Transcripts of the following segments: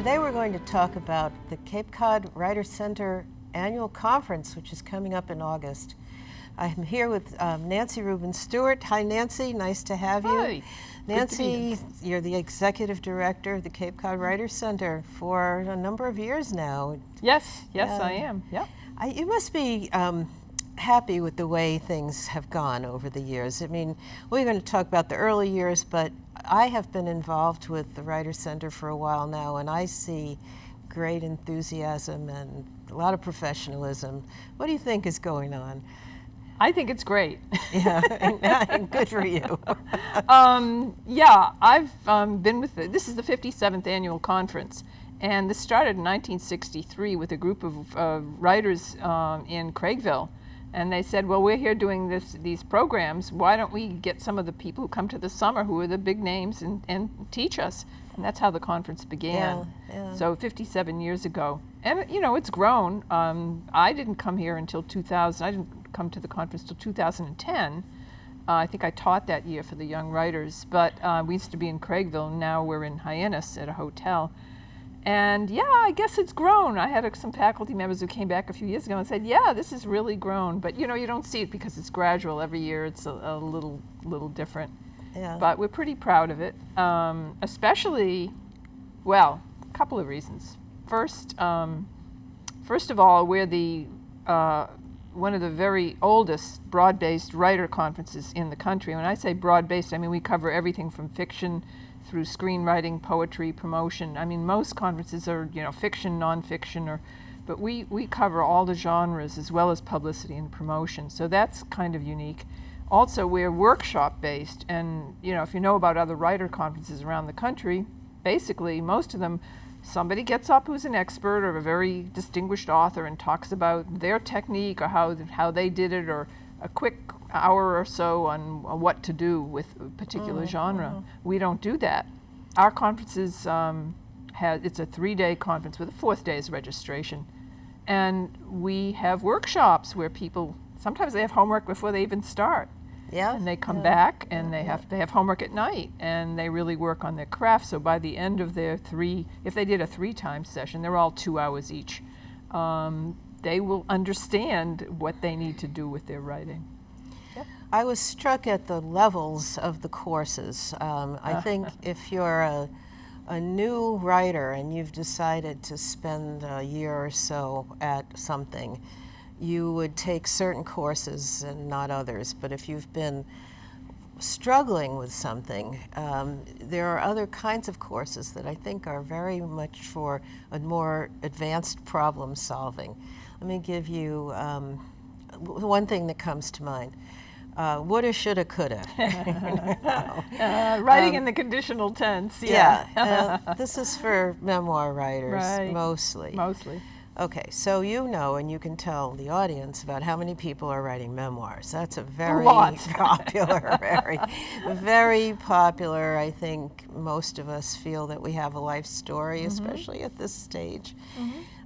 Today we're going to talk about the Cape Cod Writers Center annual conference, which is coming up in August. I'm here with Nancy Rubin Stewart. Hi, Nancy. Nice to have you. Hi. Nancy, you're the executive director of the Cape Cod Writers Center for a number of years now. Yes, I am. Yeah. You must be happy with the way things have gone over the years. I mean, we're going to talk about the early years, but I have been involved with the Writers Center for a while now, and I see great enthusiasm and a lot of professionalism. What do you think is going on? I think it's great. Yeah, good for you. Yeah, I've been with this is the 57th annual conference, and this started in 1963 with a group of writers in Craigville. And they said, well, we're here doing these programs. Why don't we get some of the people who come to the summer who are the big names and teach us? And that's how the conference began. Yeah. So 57 years ago. And, you know, it's grown. I didn't come here until 2000. I didn't come to the conference until 2010. I think I taught that year for the young writers. But we used to be in Craigville. Now we're in Hyannis at a hotel. And yeah, I guess it's grown. I had some faculty members who came back a few years ago and said, yeah, this has really grown. But you know, you don't see it because it's gradual. Every year it's a little different. Yeah. But we're pretty proud of it. Especially, well, a couple of reasons. First of all, we're the one of the very oldest broad-based writer conferences in the country. When I say broad-based, I mean we cover everything from fiction through screenwriting, poetry, promotion. I mean, most conferences are, you know, fiction, nonfiction, but we cover all the genres as well as publicity and promotion. So that's kind of unique. Also, we're workshop-based, and you know, if you know about other writer conferences around the country, basically most of them, somebody gets up who's an expert or a very distinguished author and talks about their technique or how they did it, or a quick hour or so on what to do with a particular genre. We don't do that. Our conferences it's a 3-day conference with a 4th day is registration, and we have workshops where people sometimes they have homework before they even start. Yeah. And they come back and they have homework at night, and they really work on their craft. So by the end of their if they did a 3-time session, they're all 2 hours each. They will understand what they need to do with their writing. I was struck at the levels of the courses. I think if you're a new writer and you've decided to spend a year or so at something, you would take certain courses and not others. But if you've been struggling with something, there are other kinds of courses that I think are very much for a more advanced problem solving. Let me give you one thing that comes to mind. Woulda, shoulda, coulda. Writing in the conditional tense. Yeah. This is for memoir writers, right. Mostly. Okay, so you know, and you can tell the audience about how many people are writing memoirs. That's a very popular, very popular. I think most of us feel that we have a life story, especially at this stage.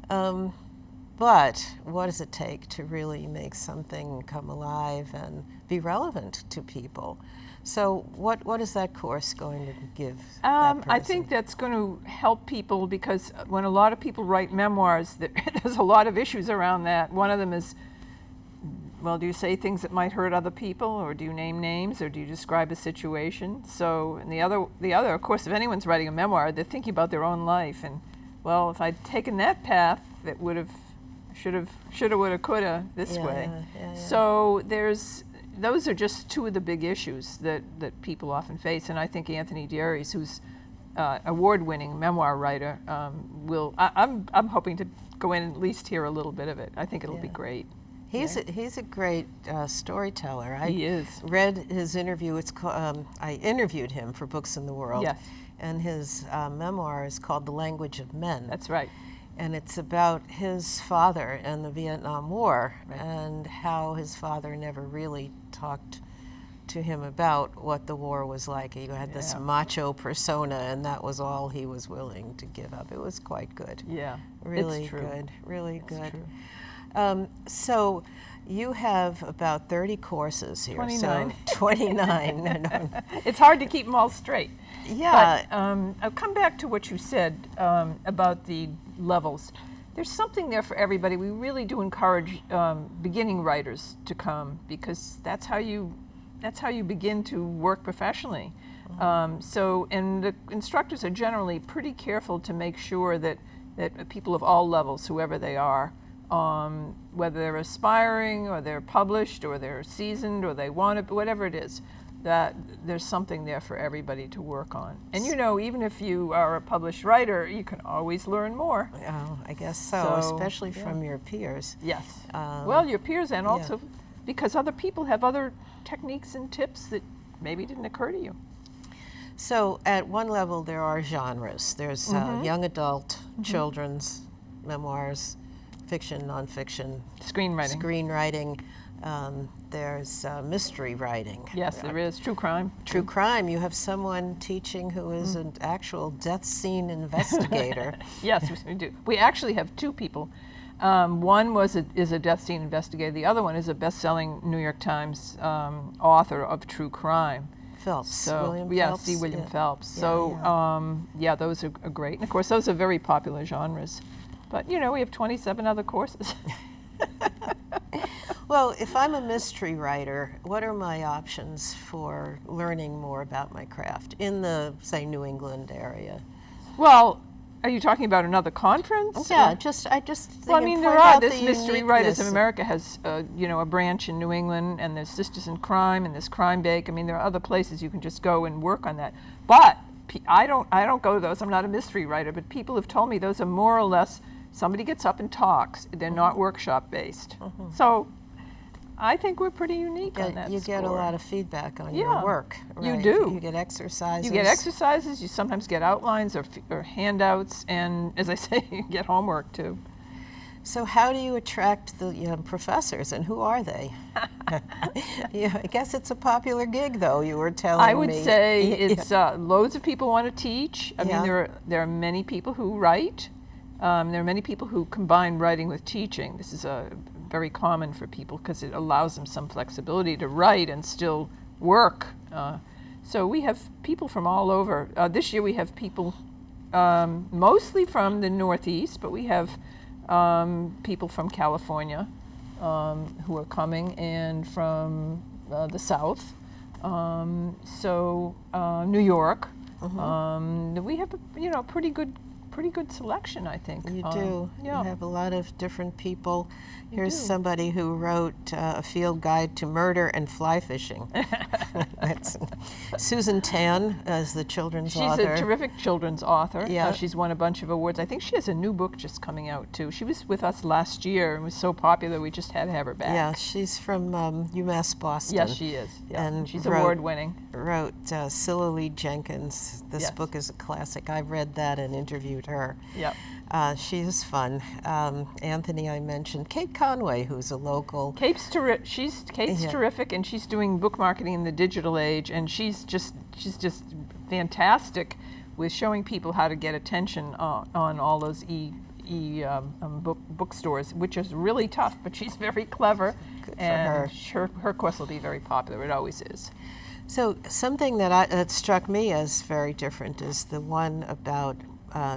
But what does it take to really make something come alive and be relevant to people? So what is that course going to give that person? I think that's going to help people, because when a lot of people write memoirs, there's a lot of issues around that. One of them is, well, do you say things that might hurt other people, or do you name names, or do you describe a situation? So, and the other, of course, if anyone's writing a memoir, they're thinking about their own life. And, well, if I'd taken that path, it would have, shoulda, woulda, coulda this way. Yeah. So those are just two of the big issues that people often face, and I think Anthony Dieries, who's award-winning memoir writer, I'm hoping to go in and at least hear a little bit of it. I think it'll be great. He's a great storyteller. He is. Read his interview. It's I interviewed him for Books in the World. Yes. And his memoir is called The Language of Men. That's right. And it's about his father and the Vietnam War, and how his father never really talked to him about what the war was like. He had this macho persona, and that was all he was willing to give up. It was quite good. Yeah, Really it's true. good. Really It's good. true. So You have about 30 courses here. 29. So 29. No. It's hard to keep them all straight. Yeah. But I'll come back to what you said about the levels. There's something there for everybody. We really do encourage beginning writers to come, because that's how you begin to work professionally. And the instructors are generally pretty careful to make sure that people of all levels, whoever they are, whether they're aspiring or they're published or they're seasoned or they want it, whatever it is, that there's something there for everybody to work on. And even if you are a published writer, you can always learn more. Oh, I guess so, especially yeah. from your peers. Yes. Well, your peers, and also because other people have other techniques and tips that maybe didn't occur to you. So at one level, there are genres. There's young adult, children's, memoirs, fiction, nonfiction, Screenwriting. There's mystery writing. Yes, there is. True crime. True crime. You have someone teaching who is an actual death scene investigator. Yes, we do. We actually have two people. One is a death scene investigator. The other one is a best-selling New York Times author of true crime. Phelps. William Phelps. C. William Phelps. Yeah, So, those are great. And of course, those are very popular genres. But, we have 27 other courses. Well, if I'm a mystery writer, what are my options for learning more about my craft in the, say, New England area? Well, are you talking about another conference? Yeah, or? I just think Well, I mean, there point are. out This the Mystery Writers of uniqueness. America has, a branch in New England, and there's Sisters in Crime, and there's Crime Bake. I mean, there are other places you can just go and work on that. But I don't go to those. I'm not a mystery writer, but people have told me those are more or less somebody gets up and talks. They're not workshop based. So I think we're pretty unique on that You get a score. lot of feedback on Yeah, your work. you Right? do. You get exercises. You get exercises, you sometimes get outlines or handouts, and as I say, you get homework too. So how do you attract the professors, and who are they? I guess it's a popular gig, though. You were telling me. I would say it's loads of people want to teach. I Yeah. mean, there are many people who write. There are many people who combine writing with teaching. This is very common for people because it allows them some flexibility to write and still work. So we have people from all over. This year we have people mostly from the Northeast, but we have people from California who are coming, and from the South. New York. We have a pretty good selection, I think. You do. Yeah. You have a lot of different people. Here's do. somebody who wrote a field guide to murder and fly fishing. That's Susan Tan as the children's She's author. a terrific children's author. Yeah. She's won a bunch of awards. I think she has a new book just coming out, too. She was with us last year and was so popular we just had to have her back. Yeah, she's from UMass Boston. Yes, she is. Yeah. And she's wrote- award-winning. Wrote Cilla Lee Jenkins. This Yes. book is a classic. I've read that and interviewed her. Yep. She is fun. Anthony, I mentioned. Kate Conway, who's a local. Kate's Yeah. terrific, and she's doing book marketing in the digital age, and she's just fantastic with showing people how to get attention on all those bookstores, which is really tough, but she's very clever. Good for and her. her course will be very popular. It always is. So something that struck me as very different is the one about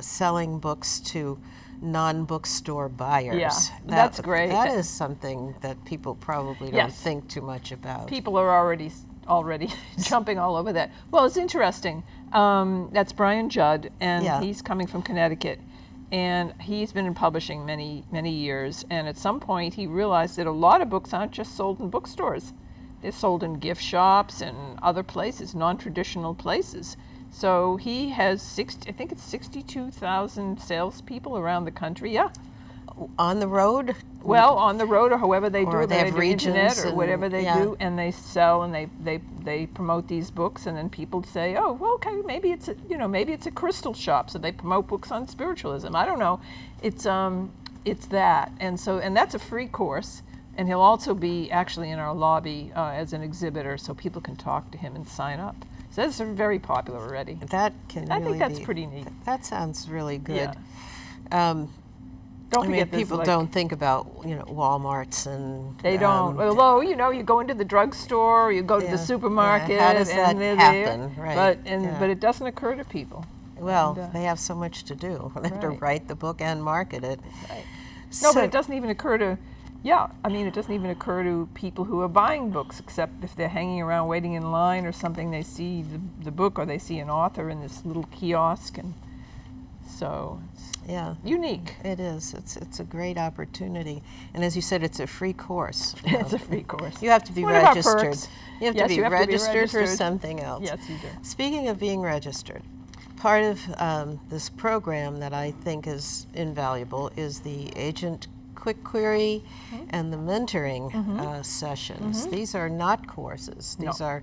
selling books to non-bookstore buyers. Yeah, that's great. That is something that people probably don't Yes. think too much about. People are already jumping all over that. Well, it's interesting. That's Brian Judd, and Yeah. he's coming from Connecticut. And he's been in publishing many, many years. And at some point, he realized that a lot of books aren't just sold in bookstores. They're sold in gift shops and other places, non-traditional places. So he has 62,000 salespeople around the country. Yeah. On the road? Well, on the road or however they do Or it, they have do internet regions or and- whatever they yeah. do, and they sell and they promote these books, and then people say, oh, well, okay, maybe it's a crystal shop, so they promote books on spiritualism. I don't know, it's that, and that's a free course, and he'll also be actually in our lobby as an exhibitor, so people can talk to him and sign up. So that's very popular already. That can I really think that's be- pretty neat. That sounds really good. Yeah. Don't I mean, forget this, people like, don't think about, Walmarts and They don't. Although, you go into the drugstore, or you go to Yeah. the supermarket, How does that and they're happen? there. Right. But it doesn't occur to people. well, and, they have so much to do. They have to right. write the book and market it. Right. No, So- but it doesn't even occur to, it doesn't even occur to people who are buying books, except if they're hanging around waiting in line or something, they see the book or they see an author in this little kiosk, and so it's Yeah. unique. It is. It's a great opportunity, and as you said, it's a free course. It's a free course. You have to be One of our registered. perks. You have Yes, to be you have to be registered for registered. something else. Yes, you do. Speaking of being registered, part of this program that I think is invaluable is the Agent Quick Query and the mentoring sessions. These are not courses. These No. are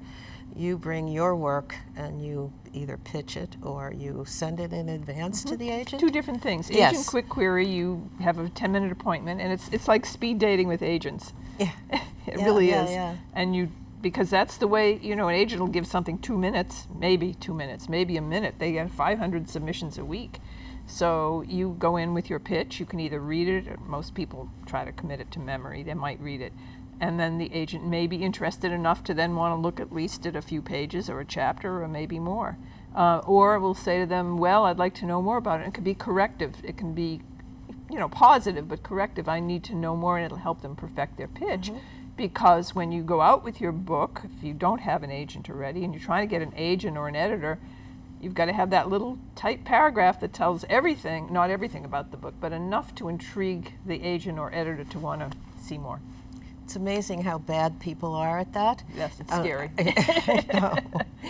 you bring your work and you either pitch it or you send it in advance to the agent. Two different things. Yes. Agent Quick Query, you have a 10-minute appointment, and it's like speed dating with agents. Yeah. It Yeah, really yeah, is. yeah. And because that's the way, an agent will give something 2 minutes, maybe 2 minutes, maybe a minute. They get 500 submissions a week. So you go in with your pitch. You can either read it, or most people try to commit it to memory. They might read it. And then the agent may be interested enough to then want to look at least at a few pages or a chapter or maybe more. Or we'll say to them, well, I'd like to know more about it. It could be corrective. It can be, positive, but corrective. I need to know more, and it'll help them perfect their pitch. Because when you go out with your book, if you don't have an agent already, and you're trying to get an agent or an editor, you've got to have that little tight paragraph that tells everything, not everything about the book, but enough to intrigue the agent or editor to want to see more. It's amazing how bad people are at that. Yes, it's scary. I know.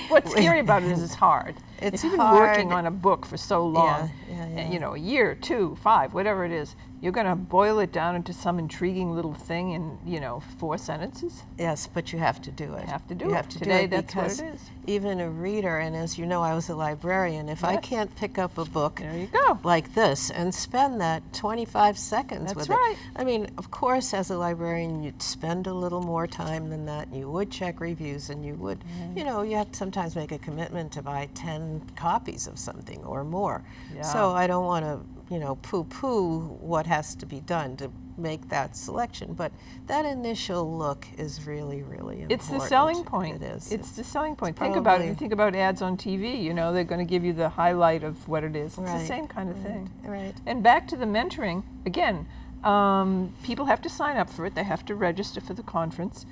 What's scary about it is it's hard. It's if you've been hard. working on a book for so long, yeah. a year, 2, 5, whatever it is, you're going to boil it down into some intriguing little thing in, 4 sentences. Yes, but you have to do it. You have to do You it. have to Today, do it that's what because it is. even a reader, and as you know, I was a librarian, if I Yes. can't pick up a book There you go. like this and spend that 25 seconds That's with right. it. I mean, of course, as a librarian, you'd spend a little more time than that. You would check reviews, and you would, you have to sometimes make a commitment to buy 10 copies of something or more. Yeah. So I don't want to, poo-poo what has to be done to make that selection. But that initial look is really, really important. It's the selling point. It is. It's the selling point. Think about it. probably- You think about ads on TV, they're going to give you the highlight of what it is. It's the Right, same kind of thing. Right. And back to the mentoring, again, people have to sign up for it. They have to register for the conference.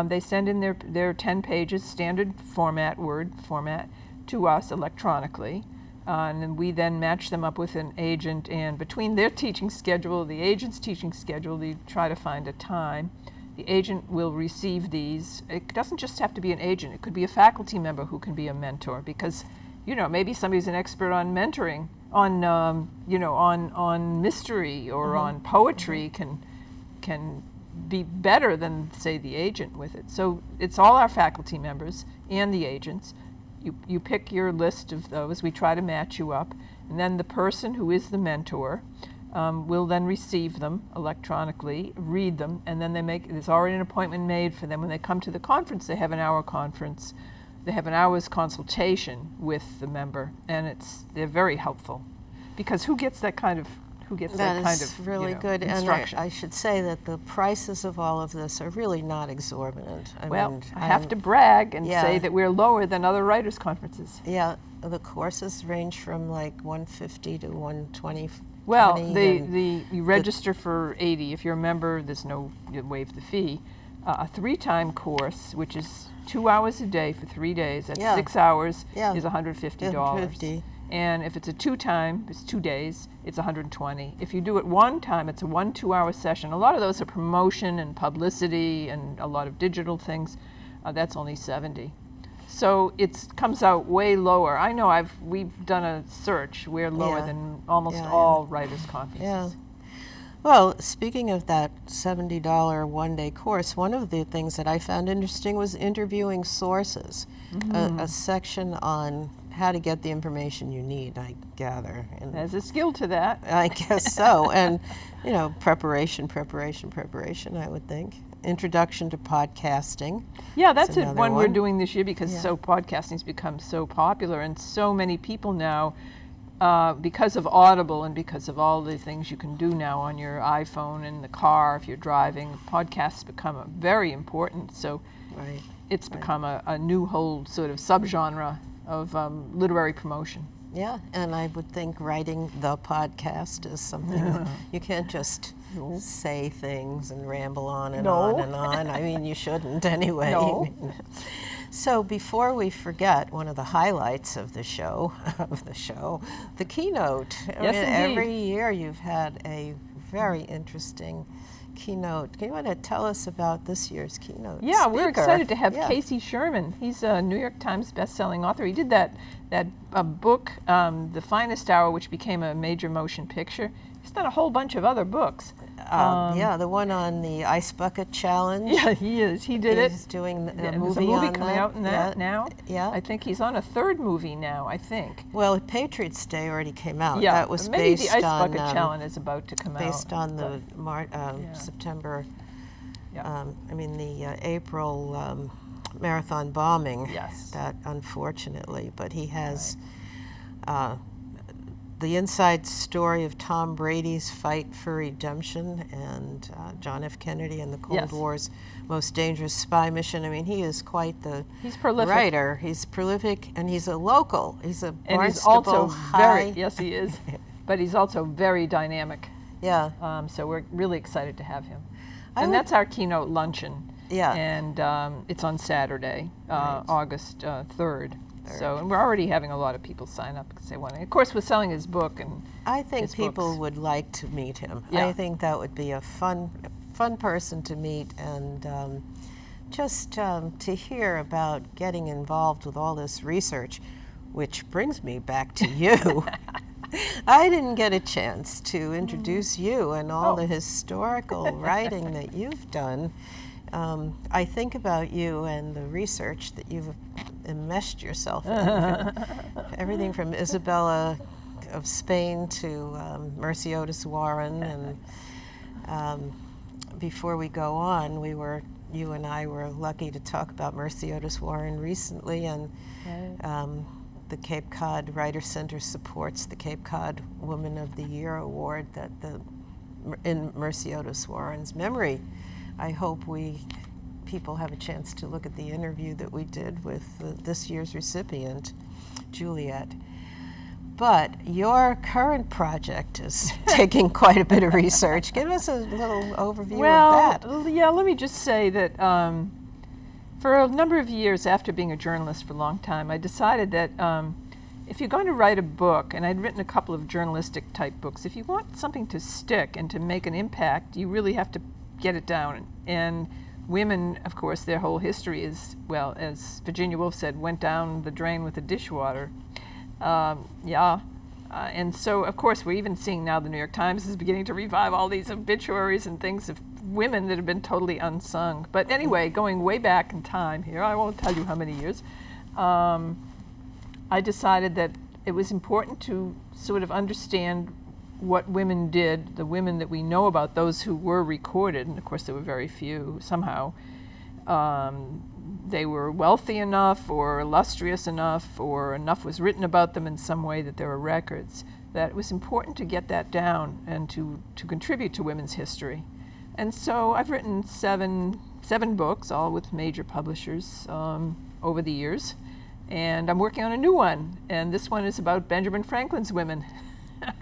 They send in their 10 pages, standard format, Word format, to us electronically. And then we then match them up with an agent, and between their teaching schedule, the agent's teaching schedule, they try to find a time. The agent will receive these. It doesn't just have to be an agent. It could be a faculty member who can be a mentor, because, maybe somebody's an expert on mentoring, on mystery or on poetry can be better than, say, the agent with it. So it's all our faculty members and the agents. You pick your list of those. We try to match you up. And then the person who is the mentor will then receive them electronically, read them, and then there's already an appointment made for them. When they come to the conference, they have an hour conference. They have an hour's consultation with the member, and they're very helpful. Because who gets that kind of That is really good, and instruction? I should say that the prices of all of this are really not exorbitant. I have to brag and yeah. say that we're lower than other writers' conferences. Yeah, the courses range from like $150 to $120. Well, and you register for $80. If you're a member, you waive the fee. A 3-time course, which is 2 hours a day for 3 days, at Yeah. 6 hours, Yeah. is $150. $150. And if it's a 2-time, it's 2 days, it's $120. If you do it 1 time, it's a 2-hour session. A lot of those are promotion and publicity and a lot of digital things. That's only $70. So it comes out way lower. I know we've done a search. We're lower Yeah. than almost Yeah, all writers' conferences. Yeah. Well, speaking of that $70 one-day course, one of the things that I found interesting was interviewing sources, a section on how to get the information you need, I gather. And There's a skill to that. I guess so. And, preparation, I would think. Introduction to podcasting. Yeah, that's That's it. another One we're one. doing this year because Yeah. podcasting's become so popular, and so many people now because of Audible and because of all the things you can do now on your iPhone in the car if you're driving, podcasts become very important. So Right. it's become a new whole sort of subgenre of literary promotion. Yeah, and I would think writing the podcast is something that you can't just say things and ramble on and on and on. I mean, you shouldn't anyway. No. So before we forget, one of the highlights of the show, the keynote. I Yes, mean, indeed. every year you've had a very interesting keynote. Can you want to tell us about this year's keynote? Yeah, we're speaker? excited to have Yeah. Casey Sherman. He's a New York Times best-selling author. He did that book, The Finest Hour, which became a major motion picture. He's done a whole bunch of other books. Yeah, the one on the Ice Bucket Challenge. Yeah, he is. He did it. He's doing a Yeah, movie there's a movie on coming that. out in that now. Yeah. I think he's on a third movie now, I think. Well, Patriots Day already came out. Yeah, That was maybe based the Ice on Bucket Challenge is about to come based out. on the Yeah. September. Yeah. The April marathon bombing. Yes. That unfortunately, but he has. The inside story of Tom Brady's fight for redemption and John F. Kennedy and the Cold Yes. War's most dangerous spy mission. I mean, he is quite the He's prolific. writer. He's prolific, and he's a local. He's a And he's Barnstable also High. yes, he is. But he's also very dynamic. Yeah, So we're really excited to have him. I And would- that's our keynote luncheon. yeah. And it's on Saturday, Right. August 3rd. So, and we're already having a lot of people sign up because they want to. Of course, we're selling his book, and I think his people books. would like to meet him. Yeah. I think that would be a fun person to meet, and just to hear about getting involved with all this research, which brings me back to you. I didn't get a chance to introduce you and all Oh. the historical writing that you've done. I think about you and the research that you've enmeshed yourself in. Everything from Isabella of Spain to Mercy Otis Warren. And before we go on, you and I were lucky to talk about Mercy Otis Warren recently, and the Cape Cod Writer Center supports the Cape Cod Woman of the Year Award that in Mercy Otis Warren's memory. I hope people have a chance to look at the interview that we did with this year's recipient, Juliet. But your current project is taking quite a bit of research. Give us a little overview of that. Yeah, let me just say that for a number of years after being a journalist for a long time, I decided that if you're going to write a book, and I'd written a couple of journalistic type books, if you want something to stick and to make an impact, you really have to get it down. And women, of course, their whole history is, well, as Virginia Woolf said, went down the drain with the dishwater. And so, of course, we're even seeing now the New York Times is beginning to revive all these obituaries and things of women that have been totally unsung. But anyway, going way back in time here, I won't tell you how many years, I decided that it was important to sort of understand what women did, the women that we know about, those who were recorded, and of course there were very few somehow. They were wealthy enough or illustrious enough or enough was written about them in some way that there were records, that it was important to get that down and to contribute to women's history. And so I've written seven books, all with major publishers over the years. And I'm working on a new one, and this one is about Benjamin Franklin's women.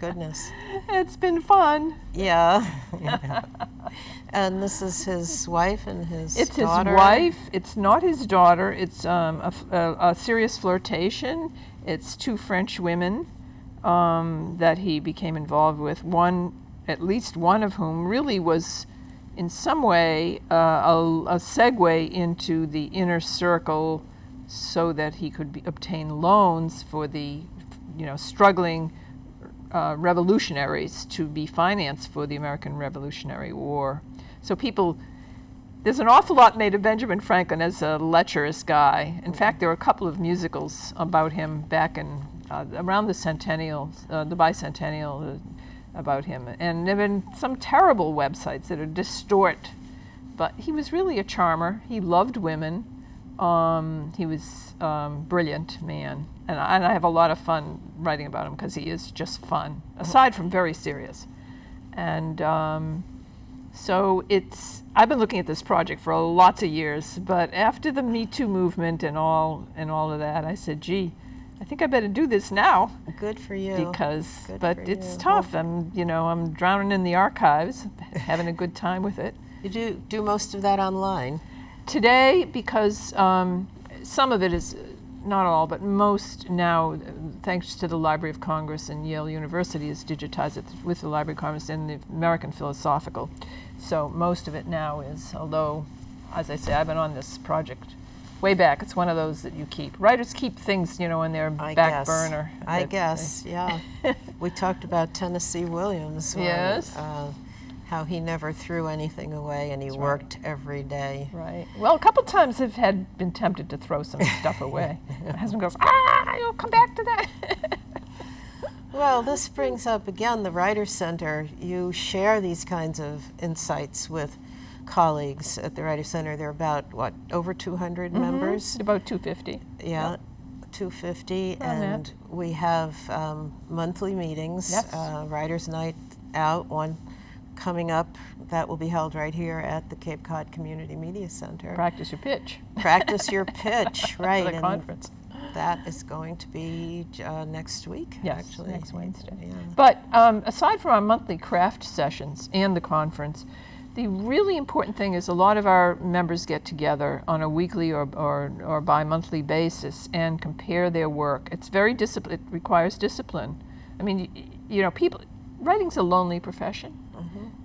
Goodness. It's been fun. Yeah. Yeah. And this is his wife and his It's daughter? his wife. It's not his daughter. It's a serious flirtation. It's two French women that he became involved with. At least one of whom really was, in some way, a segue into the inner circle, so that he could obtain loans for the, struggling revolutionaries to be financed for the American Revolutionary War. So there's an awful lot made of Benjamin Franklin as a lecherous guy. In fact, there were a couple of musicals about him back in around the bicentennial about him. And there have been some terrible websites that are distort. But he was really a charmer. He loved women. He was a brilliant man. and I have a lot of fun writing about him because he is just fun, aside from very serious. And so I've been looking at this project for lots of years, but after the Me Too movement and all of that, I said, gee, I think I better do this now. Good for you. But it's tough. I'm drowning in the archives, having a good time with it. You do most of that online? Today, because some of it is, not all, but most now, thanks to the Library of Congress and Yale University, is digitized with the Library of Congress and the American Philosophical. So most of it now is, although, as I say, I've been on this project way back. It's one of those that you keep. Writers keep things, in their back burner. I guess, yeah. We talked about Tennessee Williams. Yes. How he never threw anything away and he worked every day. Right. Well, a couple times I've been tempted to throw some stuff away. My husband goes, you'll come back to that. Well, this brings up, again, the Writers' Center. You share these kinds of insights with colleagues at the Writers' Center. There are about, over 200 members? About 250. Yeah, 250. And we have monthly meetings, Yes. Writers' Night Out, one coming up that will be held right here at the Cape Cod Community Media Center. Practice your pitch. Practice your pitch, right. For the conference. That is going to be next week, Yes, actually. next Wednesday. Yeah. But aside from our monthly craft sessions and the conference, the really important thing is a lot of our members get together on a weekly or bi-monthly basis and compare their work. It's very it requires discipline. I mean, writing's a lonely profession,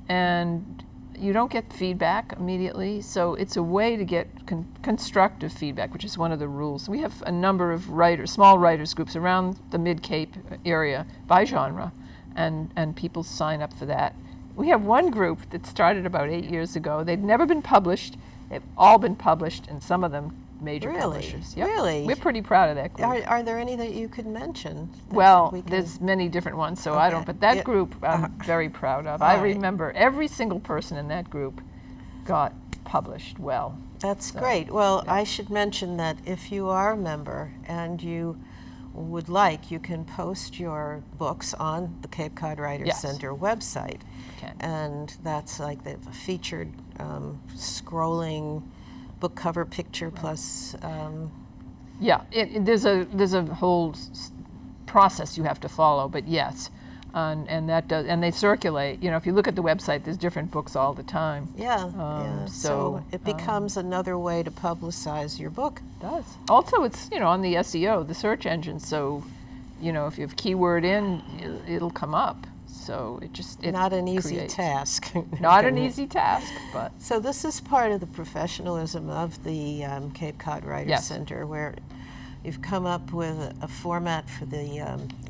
and you don't get feedback immediately, so it's a way to get constructive feedback, which is one of the rules. We have a number of small writers groups around the Mid-Cape area by genre, and people sign up for that. We have one group that started about 8 years ago. They'd never been published. They've all been published, and some of them major publishers. Yep. Really? We're pretty proud of that group. Are there any that you could mention? Well, there's many different ones, so I don't, Okay. but that Yeah. group I'm very proud of. All I right. remember every single person in that group got published well. That's great. Well, I should mention that if you are a member and you would like, you can post your books on the Cape Cod Writers Yes. Center website. Okay. And that's like the featured scrolling book cover picture plus Yeah, there's a whole process you have to follow, but yes, and that does, and they circulate. If you look at the website, there's different books all the time. yeah. So it becomes another way to publicize your book. It does. Also, it's on the SEO, the search engine. So, if you have keyword in, it'll come up. So it Not an easy creates- task. Not an easy task, but So this is part of the professionalism of the Cape Cod Writers Yes. Center, where you've come up with a format for the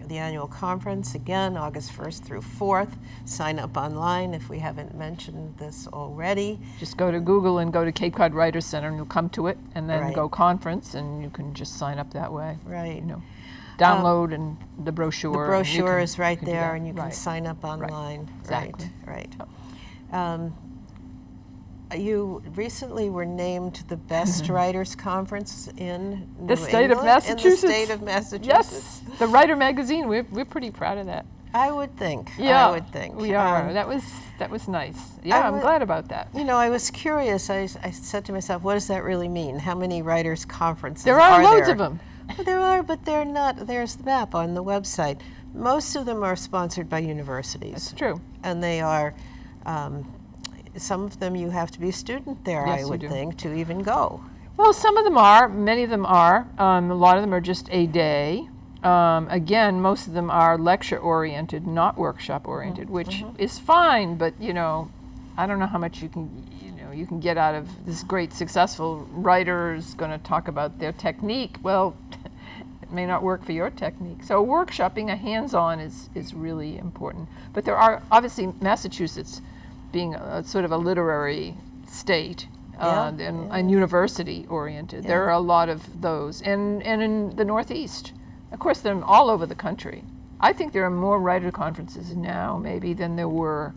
annual conference. Again, August 1st through 4th. Sign up online if we haven't mentioned this already. just go to Google and go to Cape Cod Writers Center, and you'll come to it, and then Right. go conference, and you can just sign up that way. Right. Download and the brochure. The and you brochure can- is right can do there, that. and you can Right. sign up online. Exactly. Right. You recently were named the best writers conference in The New state of England? Massachusetts. In the state of Massachusetts. Yes, the Writer magazine. We're pretty proud of that. I would think. Yeah, I would think. we are. That was nice. Yeah, I'm would- glad about that. I was curious. I said to myself, what does that really mean? How many writers' conferences There are loads there? of them. Well, there are, but they're not. There's the map on the website. Most of them are sponsored by universities. It's true. And they are, some of them you have to be a student there, Yes, I you would do. think, to even go. Well, some of them are. Many of them are. A lot of them are just a day. Again, most of them are lecture-oriented, not workshop-oriented, which is fine. But I don't know how much you can get out of this great successful writer is going to talk about their technique. Well, it may not work for your technique. So workshopping, a hands-on, is really important. But there are obviously Massachusetts, being sort of a literary state. And university oriented. There are a lot of those. And in the Northeast. Of course, they're all over the country. I think there are more writer conferences now maybe than there were,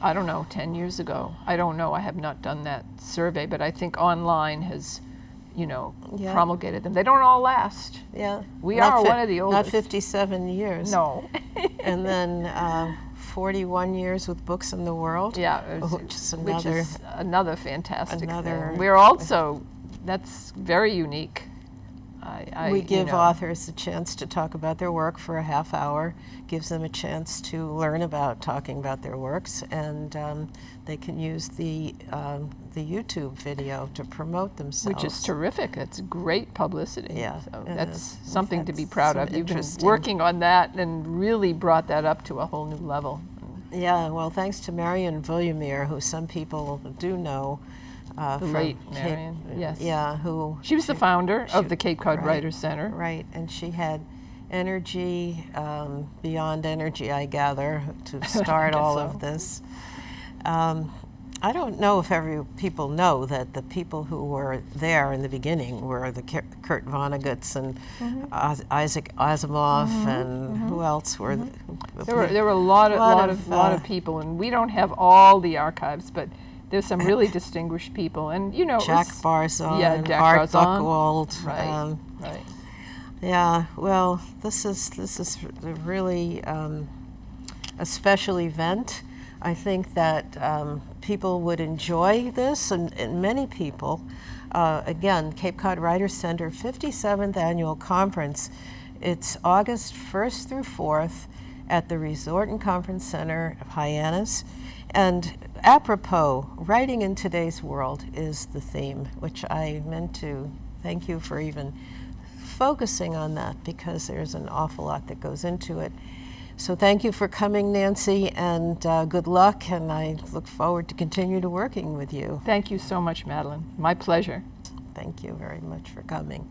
10 years ago. I don't know. I have not done that survey, but I think online has, Yeah. promulgated them. They don't all last. Yeah. We Not are fi- one of the Not oldest. 57 years. No. And then 41 years with Books in the World. Yeah, Which is another fantastic another- thing. We're also, that's very unique. We give authors a chance to talk about their work for a half hour, gives them a chance to learn about talking about their works, and they can use the YouTube video to promote themselves. Which is terrific. It's great publicity. Yeah, So and that's we've something to had be proud some of. You've been interesting- working on that and really brought that up to a whole new level. Yeah, well, thanks to Marion Villemere, who some people do know. The from late Cape- Marion, yes. Yeah, who... She was the founder of the Cape Cod right, Writers Center. Right, and she had energy, beyond energy, I gather, to start guess all so. of this. I don't know if people know that the people who were there in the beginning were the Kurt Vonnegut's and Isaac Asimov and who else were There were a lot of people, and we don't have all the archives, but there's some really distinguished people, and it Jack was- Barzon, yeah, Jack Art Barzon. Buchwald. Right, right. Yeah, well, this is really a special event. I think that people would enjoy this, and many people. Again, Cape Cod Writers Center 57th Annual Conference. It's August 1st through 4th at the Resort and Conference Center of Hyannis. And apropos, writing in today's world is the theme, which I meant to thank you for even focusing on that, because there's an awful lot that goes into it. So thank you for coming, Nancy, and good luck, and I look forward to continue to working with you. Thank you so much, Madeline. My pleasure. Thank you very much for coming.